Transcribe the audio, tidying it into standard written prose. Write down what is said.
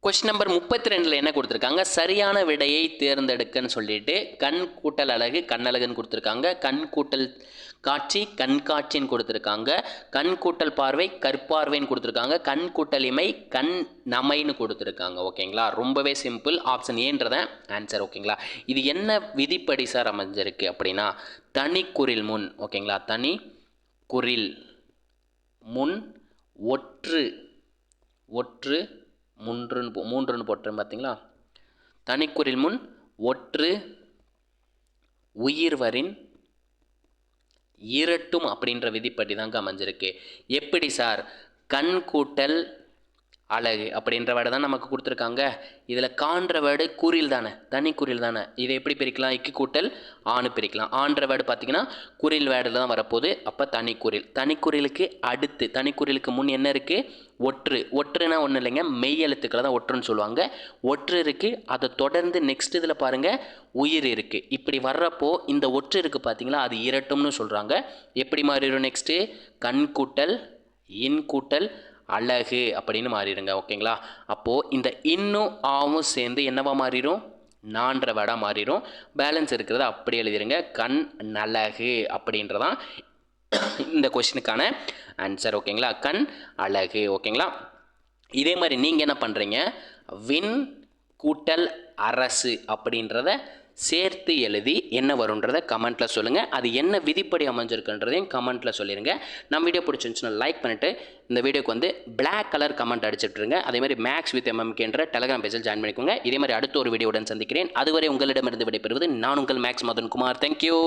Question number 32 என்ன கொடுத்துருக்காங்க, சரியான விடையை தேர்ந்தெடுக்கன்னு சொல்லிட்டு கண் கூட்டல் அழகு கண்ணழகுன்னு கொடுத்துருக்காங்க, கண் கூட்டல் காட்சி கண்காட்சின்னு கொடுத்துருக்காங்க, கண் கூட்டல் பார்வை கற்பார்வைன்னு கொடுத்துருக்காங்க, கண் கூட்டல் இமை கண் நமைன்னு கொடுத்துருக்காங்க. ஓகேங்களா, ரொம்பவே சிம்பிள். Option ஏன்றத answer. ஓகேங்களா, இது என்ன விதிப்படி சார் அமைஞ்சிருக்கு அப்படின்னா தனி குறில் முன். ஓகேங்களா, தனி குறில் முன் ஒற்று மூன்றுன்னு போட்டுறேன் பார்த்தீங்களா. தனிக்குறில் முன் ஒற்று உயிர்வரின் இரட்டும் அப்படின்ற விதிப்படி தாங்க அமைஞ்சிருக்கு. எப்படி சார், கண் கூட்டல் அழகு அப்படின்ற வேர்டு தான் நமக்கு கொடுத்துருக்காங்க. இதில் காண்ற வேர்டு குறில் தானே, தனி குறில் தானே. இதை எப்படி பிரிக்கலாம், இக்கு கூட்டல் ஆணு பிரிக்கலாம். ஆண்ற வேர்டு பார்த்தீங்கன்னா குறில் வேர்டில் தான் வரப்போகுது. அப்போ தனிக்குறில். தனிக்குறிலுக்கு அடுத்து தனிக்குறிலுக்கு முன் என்ன இருக்குது, ஒற்றுனா ஒன்றும் இல்லைங்க, மெய் எழுத்துக்களை தான் ஒற்றுன்னு சொல்லுவாங்க. ஒற்று இருக்குது, அதை தொடர்ந்து நெக்ஸ்ட் இதில் பாருங்கள் உயிர் இருக்குது. இப்படி வர்றப்போ இந்த ஒற்று இருக்குது பார்த்தீங்களா, அது இரட்டும்னு சொல்கிறாங்க. எப்படி மாறிடும், நெக்ஸ்ட்டு கண் கூட்டல் இன் கூட்டல் அழகு அப்படின்னு மாறிடுங்க. ஓகேங்களா, அப்போது இந்த இன்னும் ஆவும் சேர்ந்து என்னவா மாறிடும், நான்ற வேர்டாக மாறிடும். பேலன்ஸ் இருக்கிறத அப்படி எழுதிடுங்க, கண் நலகு அப்படின்றதான் இந்த கொஸ்டினுக்கான ஆன்சர். ஓகேங்களா, கண் அழகு. ஓகேங்களா, இதே மாதிரி நீங்கள் என்ன பண்ணுறீங்க, வின் கூட்டல் அரசு அப்படின்றத சேர்த்து எழுதி என்ன வரும்ன்றதை கமெண்ட்டில் சொல்லுங்கள். அது என்ன விதிப்படி அமைஞ்சிருக்குன்றதையும் கமெண்ட்டில் சொல்லிடுங்க. நம்ம வீடியோ பிடிச்சிருந்துச்சுன்னா லைக் பண்ணிவிட்டு இந்த வீடியோக்கு வந்து பிளாக் கலர் கமெண்ட் அடிச்சுட்ருங்க. அதேமாதிரி மேக்ஸ் வித் எம்எம்கேன்ற டெலகிராம் பேஜில் ஜாயின் பண்ணிக்கோங்க. இதே மாதிரி அடுத்த ஒரு வீடியோவுடன் சந்திக்கிறேன். அதுவரை உங்களிடமிருந்து விடைபெறுவது நான் உங்கள் மேக்ஸ் மதன்குமார். தேங்க்யூ.